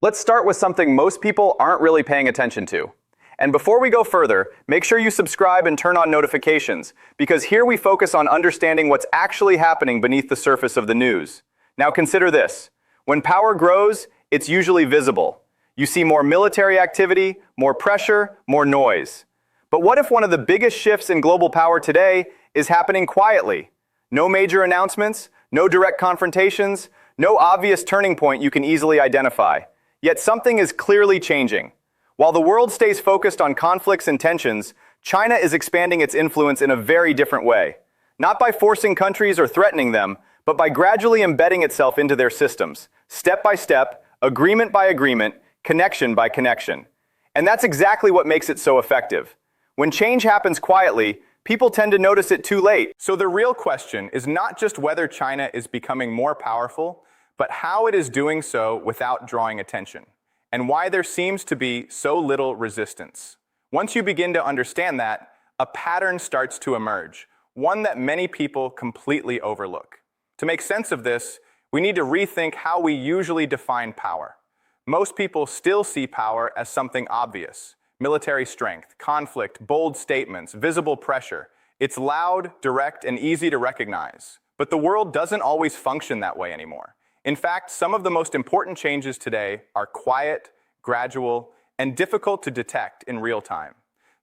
Let's start with something most people aren't really paying attention to. And before we go further, make sure you subscribe and turn on notifications, because here we focus on understanding what's actually happening beneath the surface of the news. Now consider this. When power grows, it's usually visible. You see more military activity, more pressure, more noise. But what if one of the biggest shifts in global power today is happening quietly? No major announcements, no direct confrontations, no obvious turning point you can easily identify. Yet something is clearly changing. While the world stays focused on conflicts and tensions, China is expanding its influence in a very different way. Not by forcing countries or threatening them, but by gradually embedding itself into their systems, step by step, agreement by agreement, connection by connection. And that's exactly what makes it so effective. When change happens quietly, people tend to notice it too late. So the real question is not just whether China is becoming more powerful, but how it is doing so without drawing attention, and why there seems to be so little resistance. Once you begin to understand that, a pattern starts to emerge, one that many people completely overlook. To make sense of this, we need to rethink how we usually define power. Most people still see power as something obvious. Military strength, conflict, bold statements, visible pressure. It's loud, direct, and easy to recognize. But the world doesn't always function that way anymore. In fact, some of the most important changes today are quiet, gradual, and difficult to detect in real time.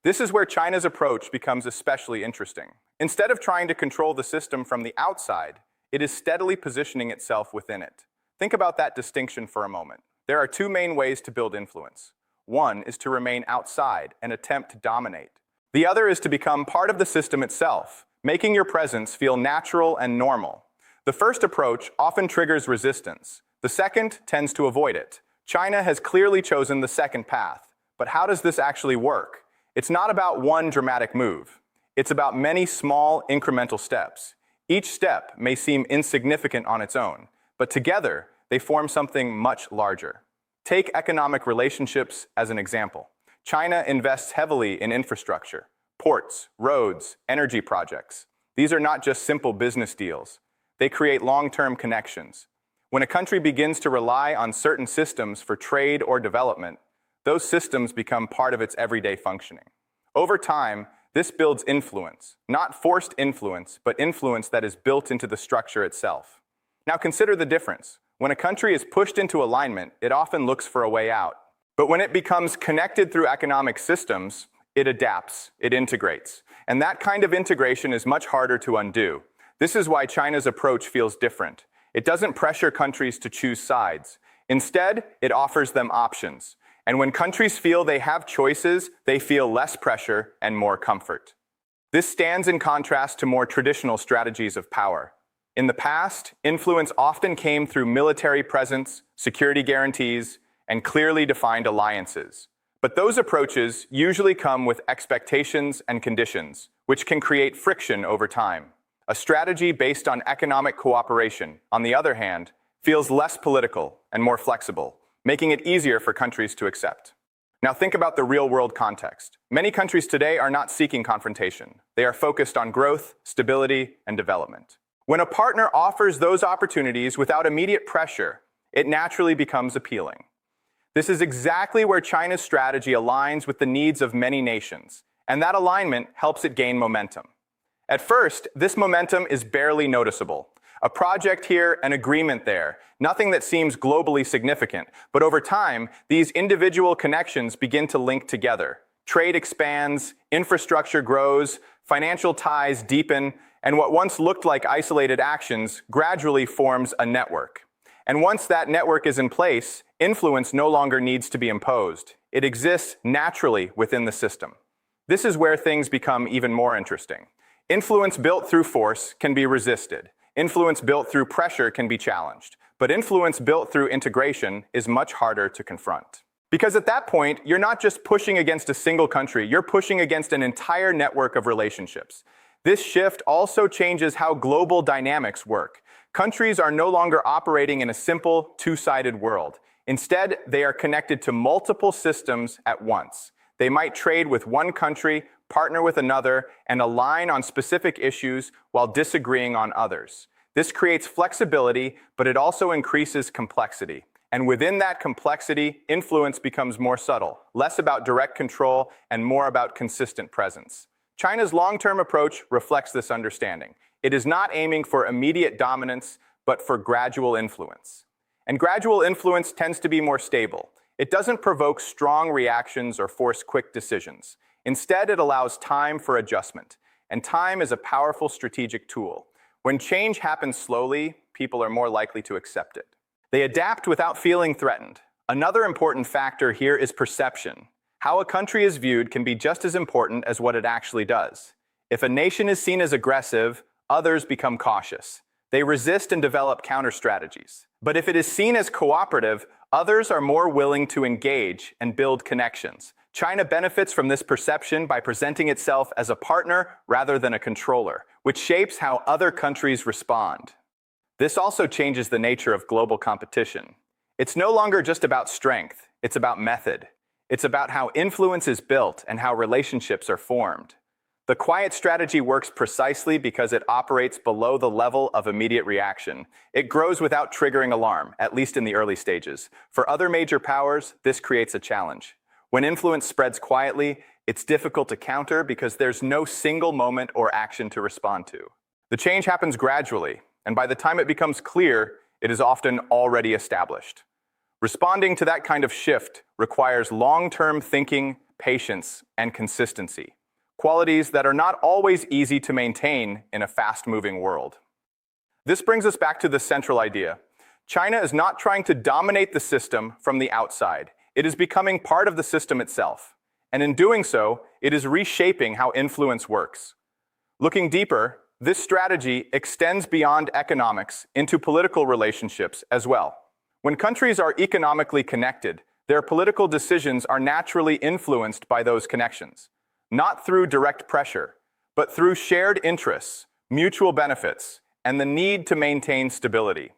This is where China's approach becomes especially interesting. Instead of trying to control the system from the outside, it is steadily positioning itself within it. Think about that distinction for a moment. There are two main ways to build influence. One is to remain outside and attempt to dominate. The other is to become part of the system itself, making your presence feel natural and normal. The first approach often triggers resistance. The second tends to avoid it. China has clearly chosen the second path. But how does this actually work? It's not about one dramatic move. It's about many small, incremental steps. Each step may seem insignificant on its own, but together they form something much larger. Take economic relationships as an example. China invests heavily in infrastructure, ports, roads, energy projects. These are not just simple business deals. They create long-term connections. When a country begins to rely on certain systems for trade or development, those systems become part of its everyday functioning. Over time, this builds influence, not forced influence, but influence that is built into the structure itself. Now consider the difference. When a country is pushed into alignment, it often looks for a way out. But when it becomes connected through economic systems, it adapts, it integrates. And that kind of integration is much harder to undo. This is why China's approach feels different. It doesn't pressure countries to choose sides. Instead, it offers them options. And when countries feel they have choices, they feel less pressure and more comfort. This stands in contrast to more traditional strategies of power. In the past, influence often came through military presence, security guarantees, and clearly defined alliances. But those approaches usually come with expectations and conditions, which can create friction over time. A strategy based on economic cooperation, on the other hand, feels less political and more flexible, making it easier for countries to accept. Now think about the real-world context. Many countries today are not seeking confrontation. They are focused on growth, stability, and development. When a partner offers those opportunities without immediate pressure, it naturally becomes appealing. This is exactly where China's strategy aligns with the needs of many nations, and that alignment helps it gain momentum. At first, this momentum is barely noticeable. A project here, an agreement there, nothing that seems globally significant. But over time, these individual connections begin to link together. Trade expands, infrastructure grows, financial ties deepen, and what once looked like isolated actions gradually forms a network. And once that network is in place, influence no longer needs to be imposed. It exists naturally within the system. This is where things become even more interesting. Influence built through force can be resisted. Influence built through pressure can be challenged. But influence built through integration is much harder to confront. Because at that point, you're not just pushing against a single country, you're pushing against an entire network of relationships. This shift also changes how global dynamics work. Countries are no longer operating in a simple, two-sided world. Instead, they are connected to multiple systems at once. They might trade with one country, partner with another, and align on specific issues while disagreeing on others. This creates flexibility, but it also increases complexity. And within that complexity, influence becomes more subtle, less about direct control and more about consistent presence. China's long-term approach reflects this understanding. It is not aiming for immediate dominance, but for gradual influence. And gradual influence tends to be more stable. It doesn't provoke strong reactions or force quick decisions. Instead, it allows time for adjustment. And time is a powerful strategic tool. When change happens slowly, people are more likely to accept it. They adapt without feeling threatened. Another important factor here is perception. How a country is viewed can be just as important as what it actually does. If a nation is seen as aggressive, others become cautious. They resist and develop counter-strategies. But if it is seen as cooperative, others are more willing to engage and build connections. China benefits from this perception by presenting itself as a partner rather than a controller, which shapes how other countries respond. This also changes the nature of global competition. It's no longer just about strength, it's about method. It's about how influence is built and how relationships are formed. The quiet strategy works precisely because it operates below the level of immediate reaction. It grows without triggering alarm, at least in the early stages. For other major powers, this creates a challenge. When influence spreads quietly, it's difficult to counter because there's no single moment or action to respond to. The change happens gradually, and by the time it becomes clear, it is often already established. Responding to that kind of shift requires long-term thinking, patience, and consistency, qualities that are not always easy to maintain in a fast-moving world. This brings us back to the central idea. China is not trying to dominate the system from the outside. It is becoming part of the system itself. And in doing so, it is reshaping how influence works. Looking deeper, this strategy extends beyond economics into political relationships as well. When countries are economically connected, their political decisions are naturally influenced by those connections, not through direct pressure, but through shared interests, mutual benefits, and the need to maintain stability.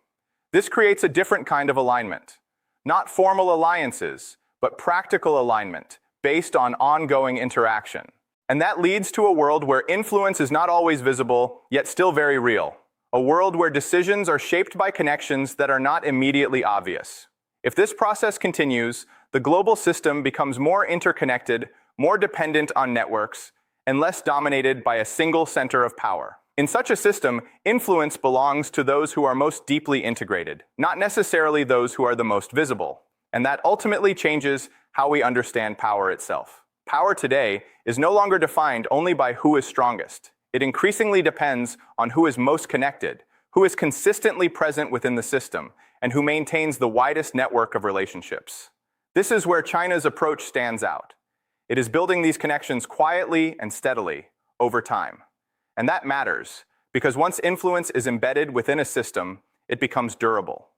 This creates a different kind of alignment, not formal alliances, but practical alignment based on ongoing interaction. And that leads to a world where influence is not always visible, yet still very real. A world where decisions are shaped by connections that are not immediately obvious. If this process continues, the global system becomes more interconnected, more dependent on networks, and less dominated by a single center of power. In such a system, influence belongs to those who are most deeply integrated, not necessarily those who are the most visible. And that ultimately changes how we understand power itself. Power today is no longer defined only by who is strongest. It increasingly depends on who is most connected, who is consistently present within the system, and who maintains the widest network of relationships. This is where China's approach stands out. It is building these connections quietly and steadily, over time. And that matters, because once influence is embedded within a system, it becomes durable.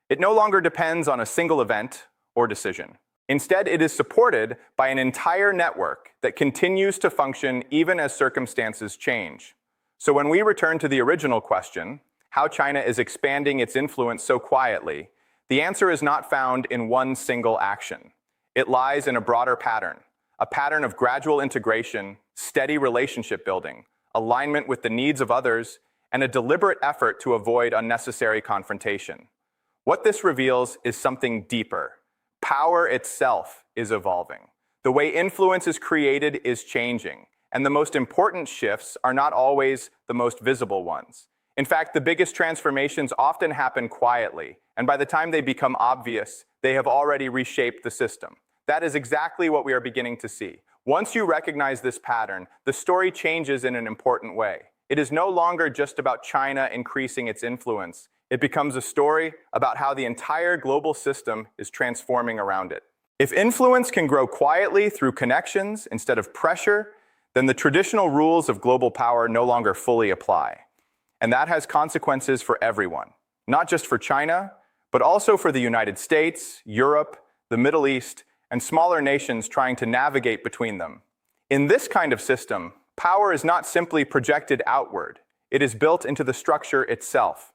It no longer depends on a single event or decision. Instead, it is supported by an entire network that continues to function even as circumstances change. So when we return to the original question, how China is expanding its influence so quietly, the answer is not found in one single action. It lies in a broader pattern, a pattern of gradual integration, steady relationship building, alignment with the needs of others, and a deliberate effort to avoid unnecessary confrontation. What this reveals is something deeper. Power itself is evolving. The way influence is created is changing, and the most important shifts are not always the most visible ones. In fact, the biggest transformations often happen quietly, and by the time they become obvious, they have already reshaped the system. That is exactly what we are beginning to see. Once you recognize this pattern, the story changes in an important way. It is no longer just about China increasing its influence. It becomes a story about how the entire global system is transforming around it. If influence can grow quietly through connections instead of pressure, then the traditional rules of global power no longer fully apply. And that has consequences for everyone, not just for China, but also for the United States, Europe, the Middle East, and smaller nations trying to navigate between them. In this kind of system, power is not simply projected outward. It is built into the structure itself.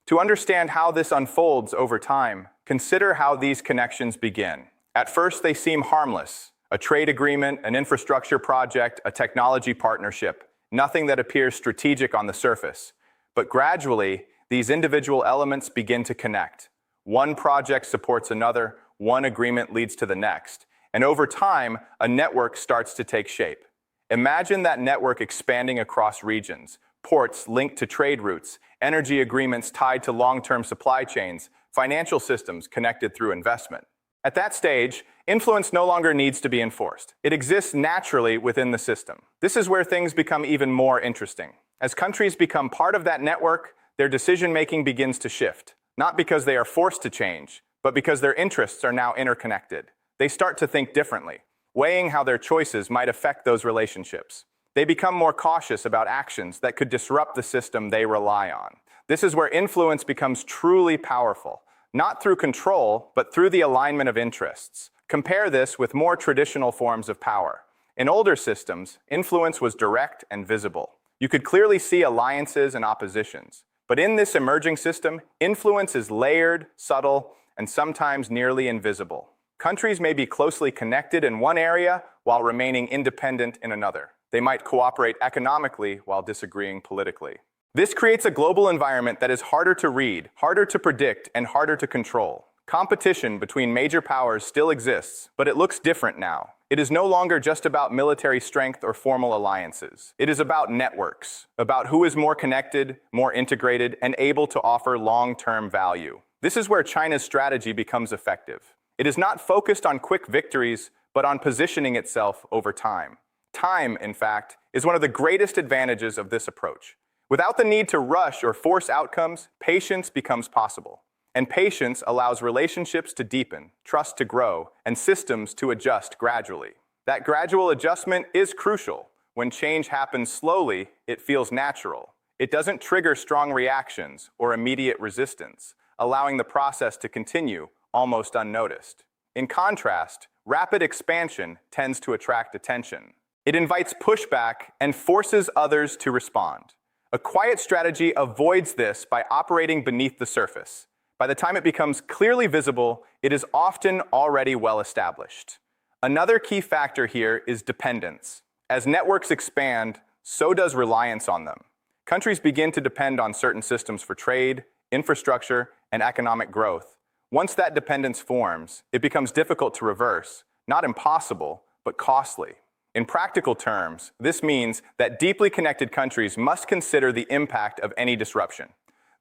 To understand how this unfolds over time, consider how these connections begin. At first, they seem harmless. A trade agreement, an infrastructure project, a technology partnership, nothing that appears strategic on the surface. But gradually, these individual elements begin to connect. One project supports another, one agreement leads to the next, and over time, a network starts to take shape. Imagine that network expanding across regions, ports linked to trade routes, energy agreements tied to long-term supply chains, financial systems connected through investment. At that stage, influence no longer needs to be enforced. It exists naturally within the system. This is where things become even more interesting. As countries become part of that network, their decision-making begins to shift, not because they are forced to change, but because their interests are now interconnected. They start to think differently, weighing how their choices might affect those relationships. They become more cautious about actions that could disrupt the system they rely on. This is where influence becomes truly powerful, not through control, but through the alignment of interests. Compare this with more traditional forms of power. In older systems, influence was direct and visible. You could clearly see alliances and oppositions. But in this emerging system, influence is layered, subtle, and sometimes nearly invisible. Countries may be closely connected in one area while remaining independent in another. They might cooperate economically while disagreeing politically. This creates a global environment that is harder to read, harder to predict, and harder to control. Competition between major powers still exists, but it looks different now. It is no longer just about military strength or formal alliances. It is about networks, about who is more connected, more integrated, and able to offer long-term value. This is where China's strategy becomes effective. It is not focused on quick victories, but on positioning itself over time. Time, in fact, is one of the greatest advantages of this approach. Without the need to rush or force outcomes, patience becomes possible. And patience allows relationships to deepen, trust to grow, and systems to adjust gradually. That gradual adjustment is crucial. When change happens slowly, it feels natural. It doesn't trigger strong reactions or immediate resistance, allowing the process to continue almost unnoticed. In contrast, rapid expansion tends to attract attention. It invites pushback and forces others to respond. A quiet strategy avoids this by operating beneath the surface. By the time it becomes clearly visible, it is often already well established. Another key factor here is dependence. As networks expand, so does reliance on them. Countries begin to depend on certain systems for trade, infrastructure, and economic growth. Once that dependence forms, it becomes difficult to reverse, not impossible, but costly. In practical terms, this means that deeply connected countries must consider the impact of any disruption.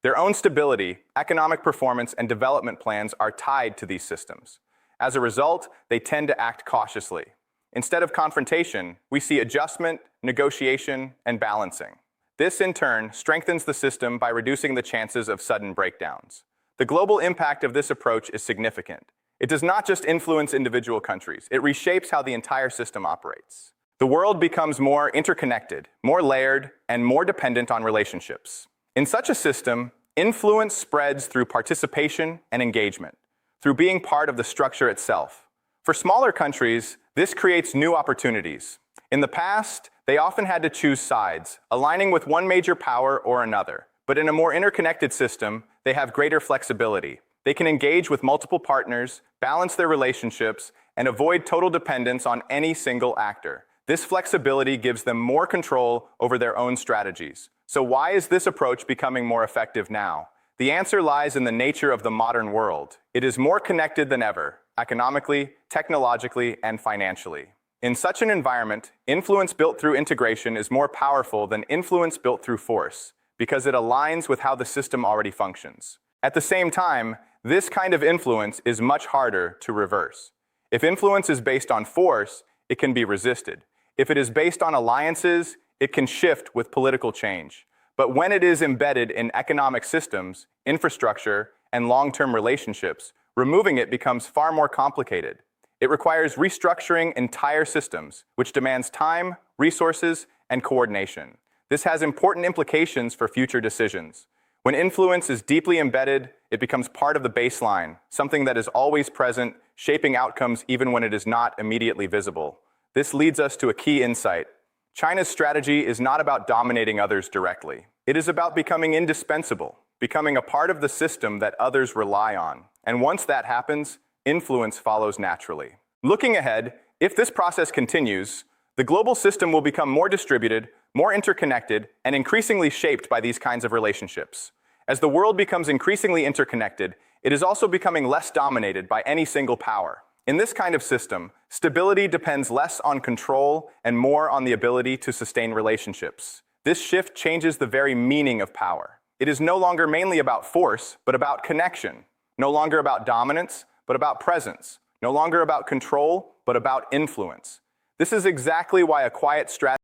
Their own stability, economic performance, and development plans are tied to these systems. As a result, they tend to act cautiously. Instead of confrontation, we see adjustment, negotiation, and balancing. This, in turn, strengthens the system by reducing the chances of sudden breakdowns. The global impact of this approach is significant. It does not just influence individual countries, it reshapes how the entire system operates. The world becomes more interconnected, more layered, and more dependent on relationships. In such a system, influence spreads through participation and engagement, through being part of the structure itself. For smaller countries, this creates new opportunities. In the past, they often had to choose sides, aligning with one major power or another. But in a more interconnected system, they have greater flexibility. They can engage with multiple partners, balance their relationships, and avoid total dependence on any single actor. This flexibility gives them more control over their own strategies. So why is this approach becoming more effective now? The answer lies in the nature of the modern world. It is more connected than ever, economically, technologically, and financially. In such an environment, influence built through integration is more powerful than influence built through force, because it aligns with how the system already functions. At the same time, this kind of influence is much harder to reverse. If influence is based on force, it can be resisted. If it is based on alliances, it can shift with political change. But when it is embedded in economic systems, infrastructure, and long-term relationships, removing it becomes far more complicated. It requires restructuring entire systems, which demands time, resources, and coordination. This has important implications for future decisions. When influence is deeply embedded, it becomes part of the baseline, something that is always present, shaping outcomes even when it is not immediately visible. This leads us to a key insight. China's strategy is not about dominating others directly. It is about becoming indispensable, becoming a part of the system that others rely on. And once that happens, influence follows naturally. Looking ahead, if this process continues, the global system will become more distributed, more interconnected, and increasingly shaped by these kinds of relationships. As the world becomes increasingly interconnected, It is also becoming less dominated by any single power. In this kind of system, stability depends less on control and more on the ability to sustain relationships. This shift changes the very meaning of power. It is no longer mainly about force, but about connection. No longer about dominance, but about presence. No longer about control, but about influence. This is exactly why a quiet strategy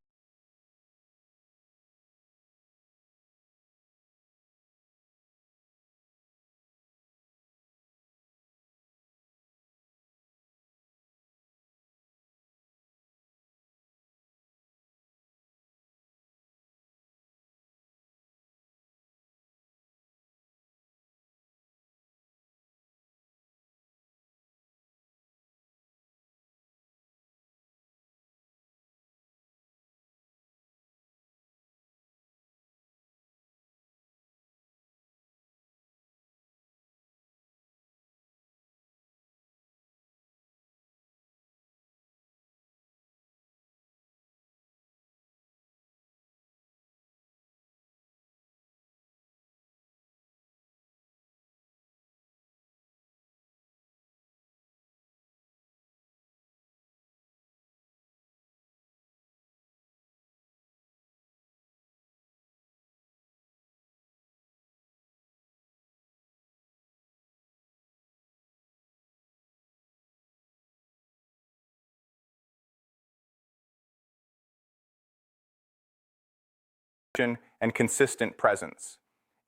and consistent presence.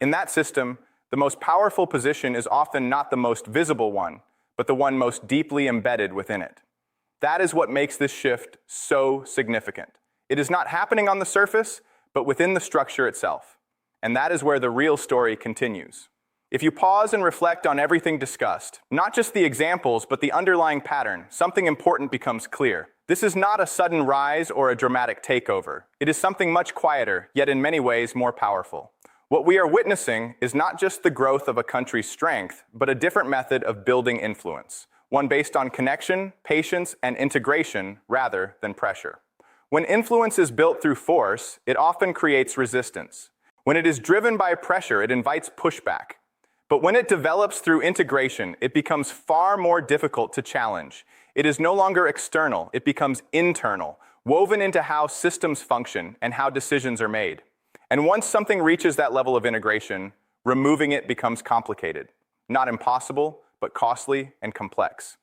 In that system, the most powerful position is often not the most visible one, but the one most deeply embedded within it. That is what makes this shift so significant. It is not happening on the surface, but within the structure itself. And that is where the real story continues. If you pause and reflect on everything discussed, not just the examples, but the underlying pattern, something important becomes clear. This is not a sudden rise or a dramatic takeover. It is something much quieter, yet in many ways more powerful. What we are witnessing is not just the growth of a country's strength, but a different method of building influence, one based on connection, patience, and integration rather than pressure. When influence is built through force, it often creates resistance. When it is driven by pressure, it invites pushback. But when it develops through integration, it becomes far more difficult to challenge. It is no longer external, it becomes internal, woven into how systems function and how decisions are made. And once something reaches that level of integration, removing it becomes complicated. Not impossible, but costly and complex.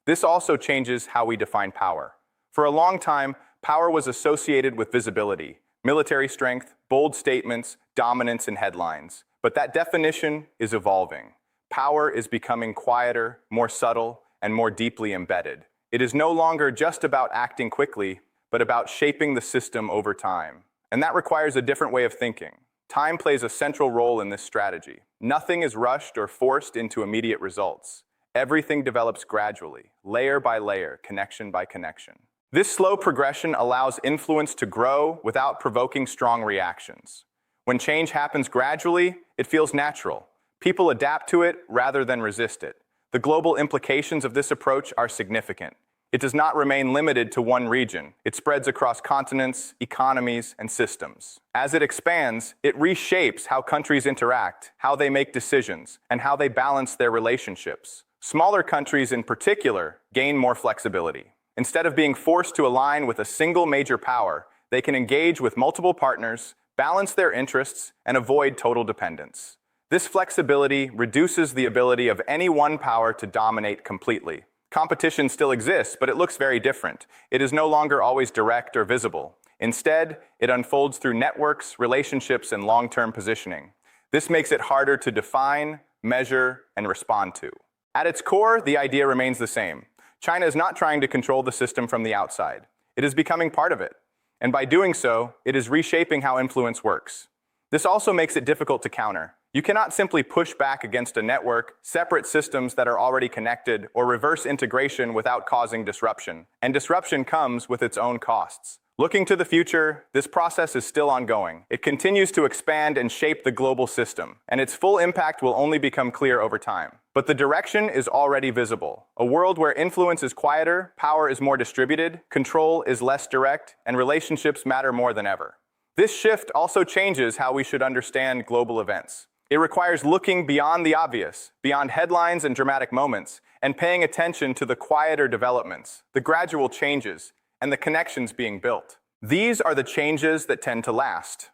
This also changes how we define power. For a long time, power was associated with visibility, military strength, bold statements, dominance, and headlines. But that definition is evolving. Power is becoming quieter, more subtle, and more deeply embedded. It is no longer just about acting quickly, but about shaping the system over time. And that requires a different way of thinking. Time plays a central role in this strategy. Nothing is rushed or forced into immediate results. Everything develops gradually, layer by layer, connection by connection. This slow progression allows influence to grow without provoking strong reactions. When change happens gradually, it feels natural. People adapt to it rather than resist it. The global implications of this approach are significant. It does not remain limited to one region. It spreads across continents, economies, and systems. As it expands, it reshapes how countries interact, how they make decisions, and how they balance their relationships. Smaller countries in particular gain more flexibility. Instead of being forced to align with a single major power, they can engage with multiple partners, balance their interests, and avoid total dependence. This flexibility reduces the ability of any one power to dominate completely. Competition still exists, but it looks very different. It is no longer always direct or visible. Instead, it unfolds through networks, relationships, and long-term positioning. This makes it harder to define, measure, and respond to. At its core, the idea remains the same. China is not trying to control the system from the outside. It is becoming part of it. And by doing so, it is reshaping how influence works. This also makes it difficult to counter. You cannot simply push back against a network, separate systems that are already connected, or reverse integration without causing disruption. And disruption comes with its own costs. Looking to the future, this process is still ongoing. It continues to expand and shape the global system, and its full impact will only become clear over time. But the direction is already visible. A world where influence is quieter, power is more distributed, control is less direct, and relationships matter more than ever. This shift also changes how we should understand global events. It requires looking beyond the obvious, beyond headlines and dramatic moments, and paying attention to the quieter developments, the gradual changes, and the connections being built. These are the changes that tend to last.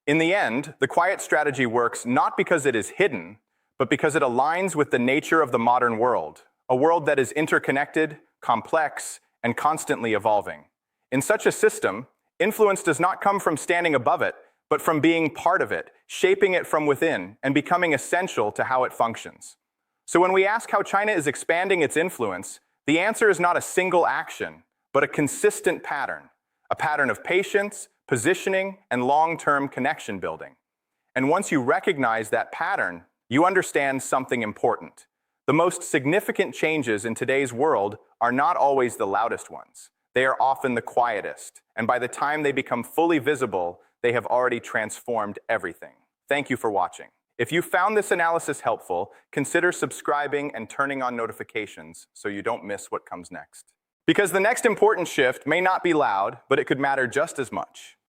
In the end, the quiet strategy works not because it is hidden, but because it aligns with the nature of the modern world, a world that is interconnected, complex, and constantly evolving. In such a system, influence does not come from standing above it, but from being part of it, shaping it from within, and becoming essential to how it functions. So when we ask how China is expanding its influence, the answer is not a single action, but a consistent pattern, a pattern of patience, positioning, and long-term connection building. And once you recognize that pattern, you understand something important. The most significant changes in today's world are not always the loudest ones. They are often the quietest, and by the time they become fully visible, they have already transformed everything. Thank you for watching. If you found this analysis helpful, consider subscribing and turning on notifications so you don't miss what comes next. Because the next important shift may not be loud, but it could matter just as much.